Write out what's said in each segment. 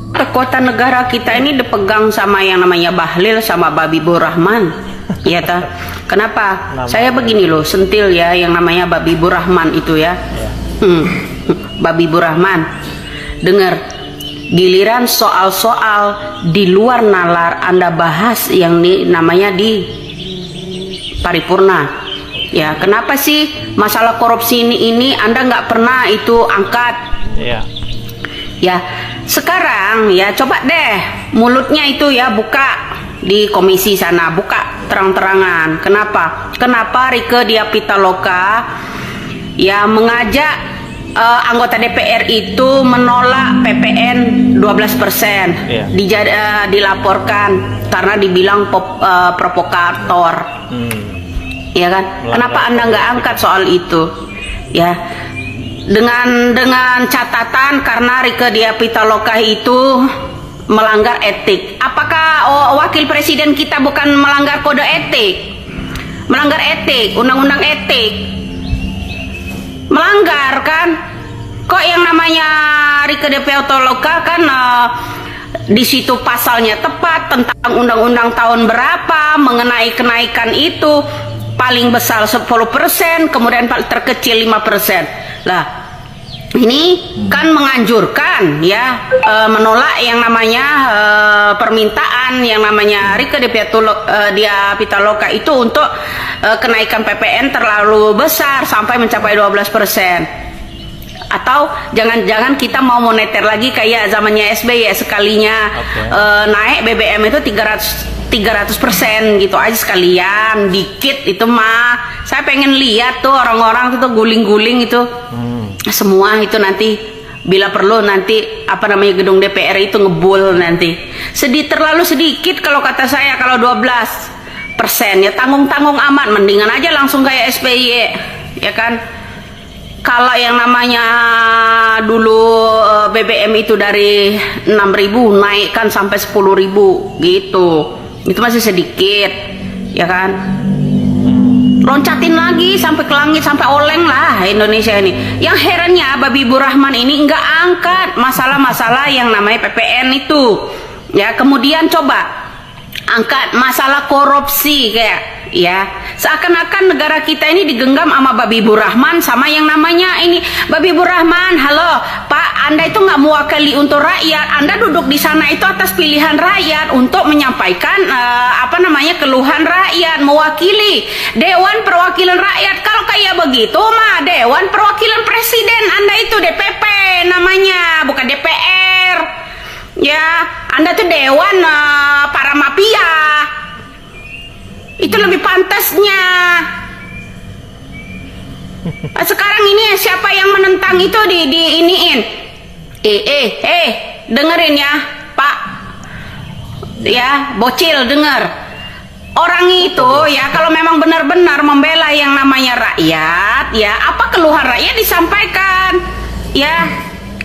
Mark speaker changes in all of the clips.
Speaker 1: Kekuatan negara kita ini dipegang sama yang namanya Bahlil sama Babibur Rahman. Ya ta. Kenapa? Saya begini loh, sentil ya yang namanya Babibur Rahman itu ya. Babibur Rahman. Dengar, giliran soal-soal di luar nalar Anda bahas yang namanya di paripurna. Ya, kenapa sih masalah korupsi ini Anda nggak pernah itu angkat?
Speaker 2: Iya.
Speaker 1: Ya, sekarang ya coba deh mulutnya itu ya buka di komisi sana, buka terang-terangan. Kenapa Rieke Diah Pitaloka ya mengajak anggota DPR itu menolak PPN 12%.
Speaker 2: Iya.
Speaker 1: Dilaporkan karena dibilang provokator. Ya kan? Kenapa Anda nggak angkat soal itu? Ya. Dengan catatan karena Rieke Diah Pitaloka itu melanggar etik. Apakah wakil presiden kita bukan melanggar kode etik? Melanggar etik, undang-undang etik. Melanggar kan? Kok yang namanya Rieke Diah Pitaloka kan di situ pasalnya tepat tentang undang-undang tahun berapa mengenai kenaikan itu paling besar 10%, kemudian paling terkecil 5%. Lah, ini kan menganjurkan ya menolak yang namanya permintaan yang namanya Rieke Diah Pitaloka itu untuk kenaikan PPN terlalu besar sampai mencapai 12%. Atau jangan-jangan kita mau moneter lagi kayak zamannya SBY ya, sekalinya naik BBM itu 300% gitu aja sekalian, dikit itu mah. Saya pengen lihat tuh orang-orang itu guling-guling itu semua itu nanti bila perlu nanti gedung DPR itu ngebul nanti. Terlalu sedikit kalau kata saya, kalau 12% ya tanggung-tanggung amat, mendingan aja langsung kayak SBY ya kan. Kalau yang namanya dulu BBM itu dari 6.000 naikkan sampai 10.000 gitu. Itu masih sedikit, ya kan? Loncatin lagi sampai ke langit, sampai oleng lah Indonesia ini. Yang herannya Babibur Rahman ini nggak angkat masalah-masalah yang namanya PPN itu. Ya, kemudian coba angkat masalah korupsi kayak ya, seakan-akan negara kita ini digenggam sama Babibur Rahman sama yang namanya ini Babibur Rahman. Halo Pak, Anda itu nggak mewakili untuk rakyat. Anda duduk di sana itu atas pilihan rakyat untuk menyampaikan keluhan rakyat, mewakili Dewan Perwakilan Rakyat. Kalau kayak begitu mah Dewan Perwakilan Presiden, Anda itu DPP namanya, bukan DPR. Ya, Anda tuh dewan para mafia. Itu lebih pantasnya. Sekarang ini siapa yang menentang itu di iniin? Dengerin ya, Pak. Ya, bocil denger. Orang itu ya kalau memang benar-benar membela yang namanya rakyat, ya apa keluhan rakyat disampaikan. Ya,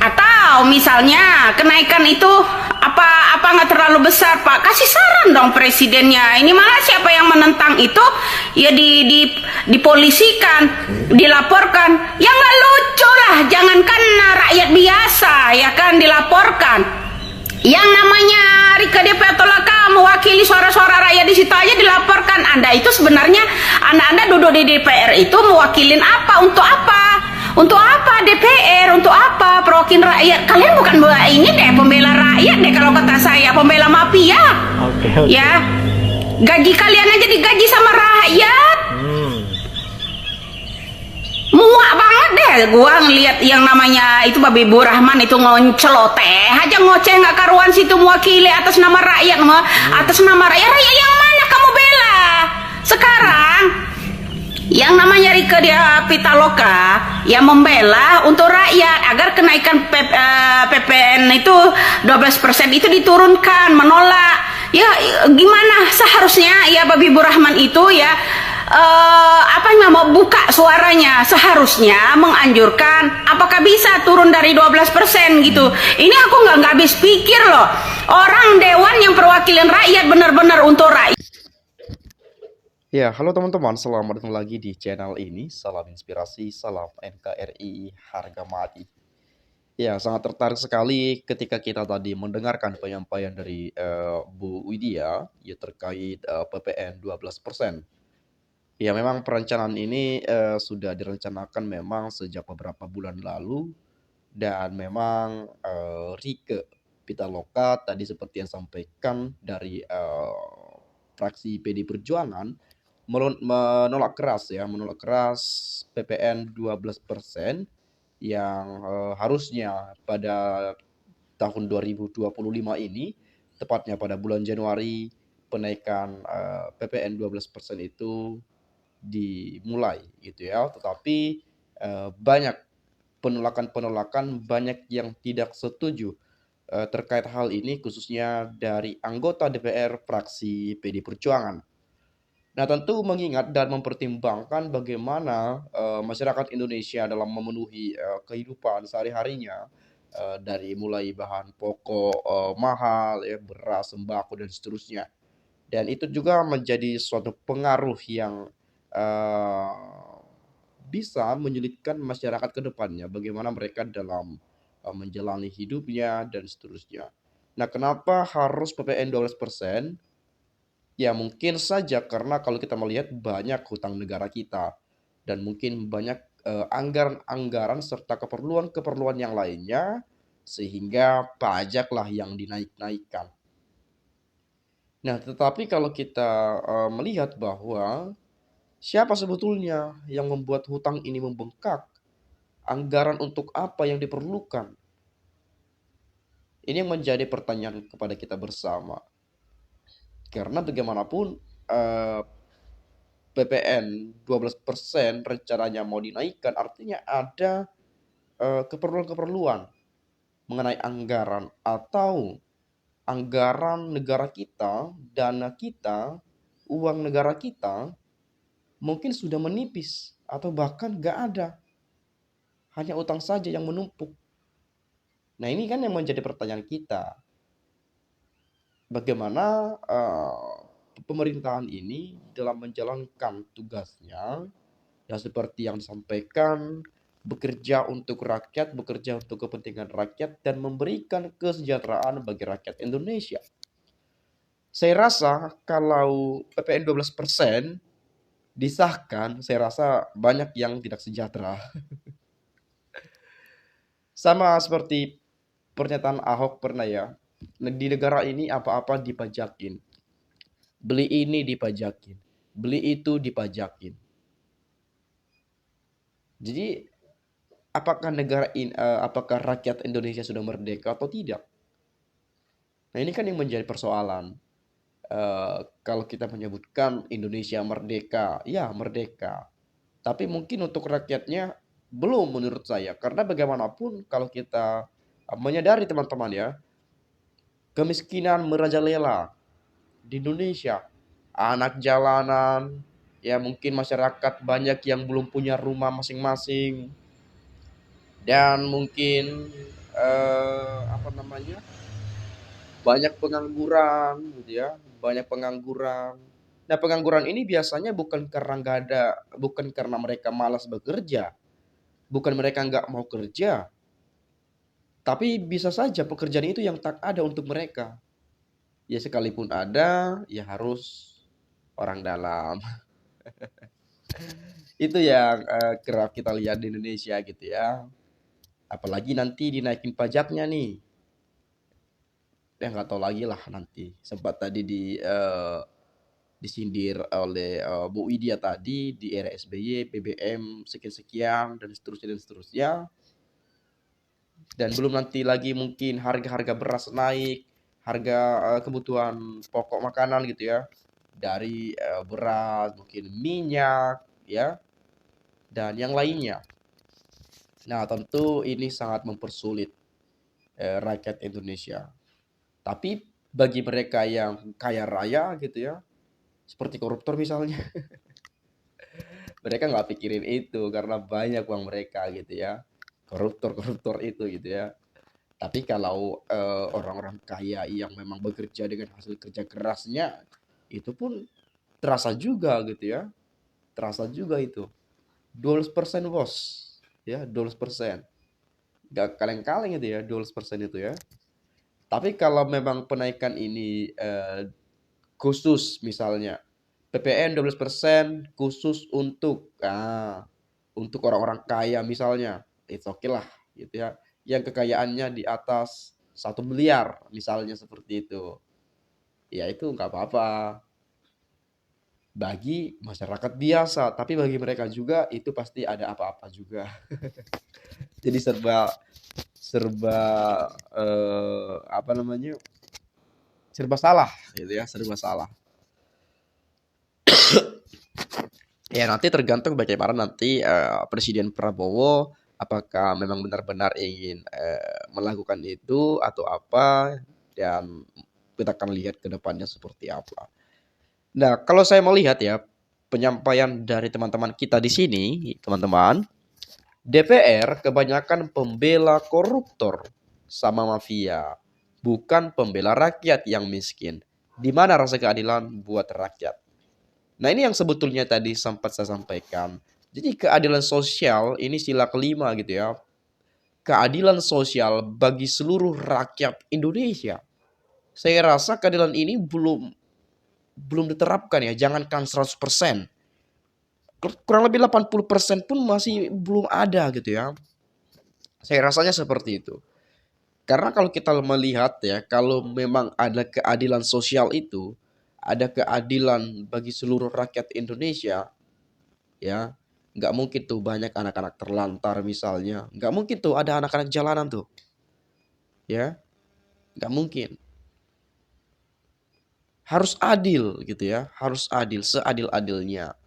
Speaker 1: atau misalnya kenaikan itu apa nggak terlalu besar Pak, kasih saran dong presidennya. Ini malah siapa yang menentang itu ya dipolisikan, dilaporkan. Ya nggak lucu lah, jangankan rakyat biasa ya kan dilaporkan. Yang namanya Rieke Diah Pitaloka mewakili suara-suara rakyat di situ aja dilaporkan. Anda itu sebenarnya Anda duduk di DPR itu mewakilin apa? Untuk apa? Untuk apa DPR? Untuk apa perwakilan rakyat? Kalian bukan ini deh pembela rakyat deh kalau kata saya, pembela mafia.
Speaker 2: Okay.
Speaker 1: Ya, gaji kalian aja digaji sama rakyat. Muak banget deh gua ngelihat yang namanya itu Babibur Rahman itu ngonceloteh aja, ngoceh nggak karuan situ mewakili atas nama rakyat, atas nama rakyat yang mana kamu bela sekarang? Yang namanya Rieke Diah Pitaloka yang membela untuk rakyat agar kenaikan PPN itu 12% itu diturunkan, menolak. Ya gimana seharusnya ya Babibur Rahman itu ya mau buka suaranya, seharusnya menganjurkan apakah bisa turun dari 12% gitu. Ini aku nggak habis pikir loh, orang dewan yang perwakilan rakyat benar-benar untuk rakyat.
Speaker 3: Ya, halo teman-teman, selamat datang lagi di channel ini. Salam inspirasi, salam NKRI, harga mati. Ya, sangat tertarik sekali ketika kita tadi mendengarkan penyampaian dari Bu Widya ya terkait PPN 12%. Ya, memang perencanaan ini sudah direncanakan memang sejak beberapa bulan lalu dan memang Rieke Pitaloka tadi seperti yang sampaikan dari fraksi PD Perjuangan menolak keras ya, menolak keras PPN 12% yang harusnya pada tahun 2025 ini, tepatnya pada bulan Januari, penaikan PPN 12% itu dimulai gitu ya. Tetapi banyak penolakan-penolakan, banyak yang tidak setuju terkait hal ini khususnya dari anggota DPR fraksi PD Perjuangan. Nah, tentu mengingat dan mempertimbangkan bagaimana masyarakat Indonesia dalam memenuhi kehidupan sehari-harinya, dari mulai bahan pokok mahal, ya, beras, sembako, dan seterusnya. Dan itu juga menjadi suatu pengaruh yang eh, bisa menyulitkan masyarakat ke depannya, bagaimana mereka dalam menjalani hidupnya dan seterusnya. Nah, kenapa harus PPN 12%? Ya mungkin saja karena kalau kita melihat banyak hutang negara kita dan mungkin banyak anggaran-anggaran serta keperluan-keperluan yang lainnya sehingga pajaklah yang dinaik-naikkan. Nah, tetapi kalau kita melihat bahwa siapa sebetulnya yang membuat hutang ini membengkak, anggaran untuk apa yang diperlukan? Ini yang menjadi pertanyaan kepada kita bersama. Karena bagaimanapun PPN 12% rencananya mau dinaikkan, artinya ada keperluan-keperluan mengenai anggaran atau anggaran negara kita, dana kita, uang negara kita mungkin sudah menipis atau bahkan nggak ada, hanya utang saja yang menumpuk. Nah, ini kan yang menjadi pertanyaan kita, bagaimana pemerintahan ini dalam menjalankan tugasnya. Ya seperti yang disampaikan, bekerja untuk rakyat, bekerja untuk kepentingan rakyat, dan memberikan kesejahteraan bagi rakyat Indonesia. Saya rasa kalau PPN 12% disahkan, saya rasa banyak yang tidak sejahtera. Sama seperti pernyataan Ahok pernah ya, di negara ini apa-apa dipajakin. Beli ini dipajakin, beli itu dipajakin. Jadi apakah rakyat Indonesia sudah merdeka atau tidak? Nah, ini kan yang menjadi persoalan. Kalau kita menyebutkan Indonesia merdeka, ya merdeka. Tapi mungkin untuk rakyatnya belum menurut saya. Karena bagaimanapun kalau kita menyadari teman-teman ya, kemiskinan merajalela di Indonesia. Anak jalanan, ya mungkin masyarakat banyak yang belum punya rumah masing-masing. Dan mungkin apa namanya? Banyak pengangguran gitu ya, banyak pengangguran. Nah, pengangguran ini biasanya bukan karena mereka malas bekerja, bukan mereka nggak mau kerja, tapi bisa saja pekerjaan itu yang tak ada untuk mereka. Ya sekalipun ada, ya harus orang dalam. Itu yang kerap kita lihat di Indonesia gitu ya. Apalagi nanti dinaikin pajaknya nih. Ya nggak tahu lagi lah nanti. Sempat tadi disindir oleh Bu Widya tadi di era SBY, BBM sekian-sekian dan seterusnya. Dan belum nanti lagi mungkin harga-harga beras naik, harga kebutuhan pokok makanan gitu ya. Dari beras, mungkin minyak ya dan yang lainnya. Nah, tentu ini sangat mempersulit rakyat Indonesia. Tapi bagi mereka yang kaya raya gitu ya, seperti koruptor misalnya, mereka nggak pikirin itu karena banyak uang mereka gitu ya. Koruptor-koruptor itu gitu ya. Tapi kalau orang-orang kaya yang memang bekerja dengan hasil kerja kerasnya, itu pun terasa juga gitu ya. Terasa juga itu. 12% bos. Ya, 12%. nggak kaleng-kaleng itu ya 12% itu ya. Tapi kalau memang penaikan ini khusus misalnya PPN 12% khusus untuk orang-orang kaya misalnya, it's okay lah gitu ya. Yang kekayaannya di atas 1 miliar misalnya seperti itu. Ya itu nggak apa-apa bagi masyarakat biasa, tapi bagi mereka juga itu pasti ada apa-apa juga. Jadi serba serba apa namanya? Serba salah gitu ya, serba salah. Ya nanti tergantung bagaimana nanti Presiden Prabowo apakah memang benar-benar ingin melakukan itu atau apa, dan kita akan lihat ke depannya seperti apa. Nah, kalau saya melihat ya penyampaian dari teman-teman kita di sini, teman-teman, DPR kebanyakan pembela koruptor sama mafia, bukan pembela rakyat yang miskin. Di mana rasa keadilan buat rakyat? Nah, ini yang sebetulnya tadi sempat saya sampaikan. Jadi keadilan sosial ini sila kelima gitu ya. Keadilan sosial bagi seluruh rakyat Indonesia. Saya rasa keadilan ini belum diterapkan ya, jangankan 100%. Kurang lebih 80% pun masih belum ada gitu ya. Saya rasanya seperti itu. Karena kalau kita melihat ya, kalau memang ada keadilan sosial itu, ada keadilan bagi seluruh rakyat Indonesia, ya nggak mungkin tuh banyak anak-anak terlantar misalnya, nggak mungkin tuh ada anak-anak jalanan tuh, ya nggak mungkin. Harus adil gitu ya, harus adil seadil-adilnya.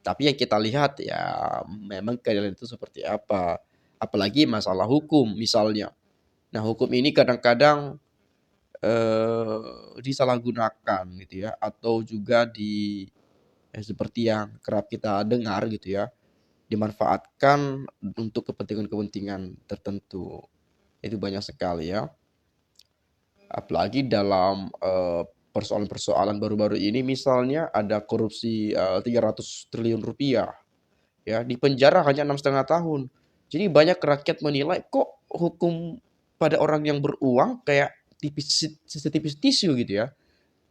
Speaker 3: Tapi yang kita lihat ya memang keadilan itu seperti apa, apalagi masalah hukum misalnya. Nah, hukum ini kadang-kadang disalahgunakan gitu ya, atau juga seperti yang kerap kita dengar gitu ya, dimanfaatkan untuk kepentingan-kepentingan tertentu. Itu banyak sekali ya. Apalagi dalam persoalan-persoalan baru-baru ini misalnya ada korupsi 300 triliun rupiah ya, di penjara hanya 6,5 tahun. Jadi banyak rakyat menilai kok hukum pada orang yang beruang kayak setipis tisu gitu ya.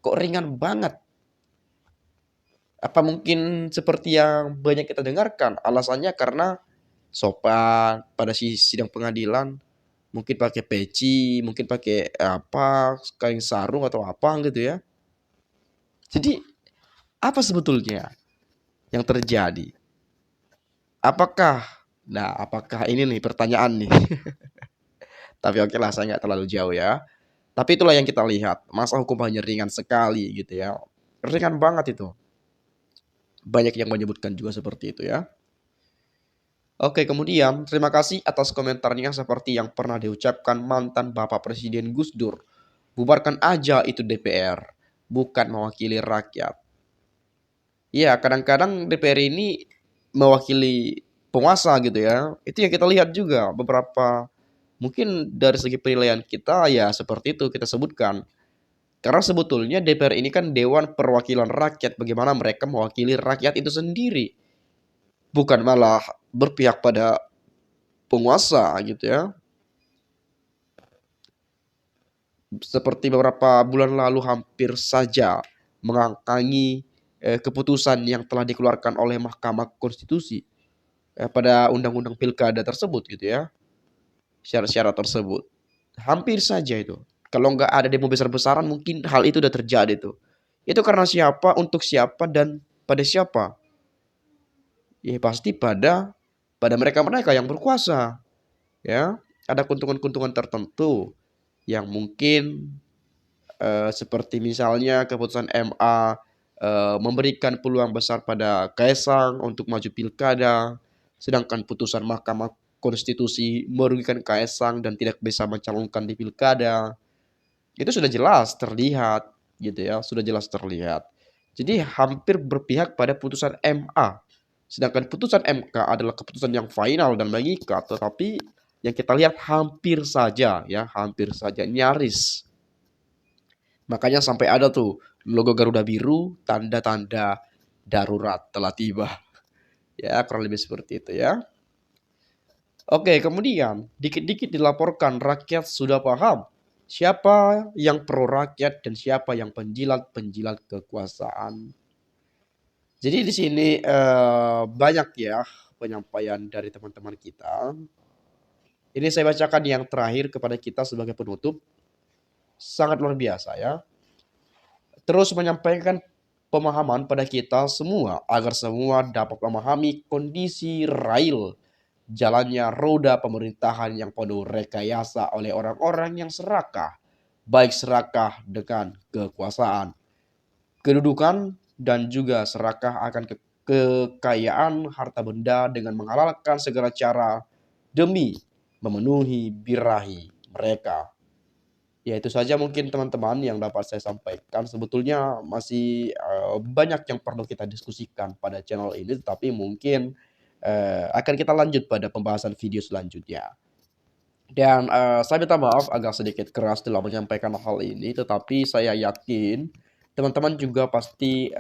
Speaker 3: Kok ringan banget. Apa mungkin seperti yang banyak kita dengarkan? Alasannya karena sopan pada sidang pengadilan, mungkin pakai peci, mungkin pakai apa, kain sarung atau apa gitu ya. Jadi apa sebetulnya yang terjadi? Apakah, apakah ini nih pertanyaan nih. Tapi oke lah, saya nggak terlalu jauh ya. Tapi itulah yang kita lihat. Masa hukum hanya ringan sekali gitu ya. Ringan banget itu. Banyak yang menyebutkan juga seperti itu ya. Oke, kemudian terima kasih atas komentarnya seperti yang pernah diucapkan mantan Bapak Presiden Gus Dur. Bubarkan aja itu DPR, bukan mewakili rakyat. Ya, kadang-kadang DPR ini mewakili penguasa gitu ya. Itu yang kita lihat juga beberapa, mungkin dari segi penilaian kita ya seperti itu kita sebutkan. Karena sebetulnya DPR ini kan Dewan Perwakilan Rakyat, bagaimana mereka mewakili rakyat itu sendiri. Bukan malah berpihak pada penguasa gitu ya. Seperti beberapa bulan lalu hampir saja mengangkangi keputusan yang telah dikeluarkan oleh Mahkamah Konstitusi pada undang-undang pilkada tersebut gitu ya. Syarat-syarat tersebut. Hampir saja itu. Kalau nggak ada demo besar-besaran mungkin hal itu udah terjadi tuh. Itu karena siapa, untuk siapa, dan pada siapa? Ya pasti pada mereka-mereka yang berkuasa. Ya, ada keuntungan-keuntungan tertentu yang mungkin seperti misalnya keputusan MA memberikan peluang besar pada Kaisang untuk maju pilkada, sedangkan putusan Mahkamah Konstitusi merugikan Kaisang dan tidak bisa mencalonkan di pilkada. Itu sudah jelas terlihat gitu ya, sudah jelas terlihat. Jadi hampir berpihak pada putusan MA. Sedangkan putusan MK adalah keputusan yang final dan mengikat, tetapi yang kita lihat hampir saja ya, hampir saja nyaris. Makanya sampai ada tuh logo Garuda biru, tanda-tanda darurat telah tiba. Ya, kurang lebih seperti itu ya. Oke, kemudian dikit-dikit dilaporkan rakyat sudah paham siapa yang pro rakyat dan siapa yang penjilat-penjilat kekuasaan. Jadi di sini banyak ya penyampaian dari teman-teman kita. Ini saya bacakan yang terakhir kepada kita sebagai penutup. Sangat luar biasa ya. Terus menyampaikan pemahaman pada kita semua agar semua dapat memahami kondisi real jalannya roda pemerintahan yang penuh rekayasa oleh orang-orang yang serakah, baik serakah dengan kekuasaan, kedudukan, dan juga serakah akan kekayaan harta benda dengan menghalalkan segala cara demi memenuhi birahi mereka. Ya itu saja mungkin teman-teman yang dapat saya sampaikan. Sebetulnya masih banyak yang perlu kita diskusikan pada channel ini, tetapi mungkin akan kita lanjut pada pembahasan video selanjutnya. Dan saya minta maaf agak sedikit keras dalam menyampaikan hal ini, tetapi saya yakin teman-teman juga pasti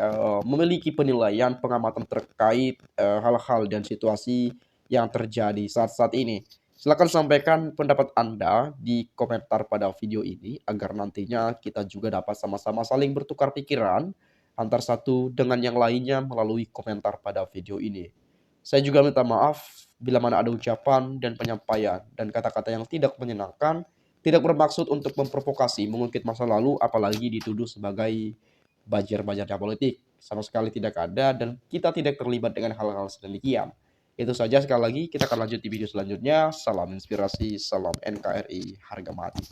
Speaker 3: memiliki penilaian pengamatan terkait hal-hal dan situasi yang terjadi saat-saat ini. Silakan sampaikan pendapat Anda di komentar pada video ini agar nantinya kita juga dapat sama-sama saling bertukar pikiran antar satu dengan yang lainnya melalui komentar pada video ini. Saya juga minta maaf bila mana ada ucapan dan penyampaian dan kata-kata yang tidak menyenangkan, tidak bermaksud untuk memprovokasi, mengungkit masa lalu, apalagi dituduh sebagai bajar-bajarnya politik. Sama sekali tidak ada dan kita tidak terlibat dengan hal-hal sedemikian. Itu saja sekali lagi, kita akan lanjut di video selanjutnya. Salam inspirasi, salam NKRI, harga mati.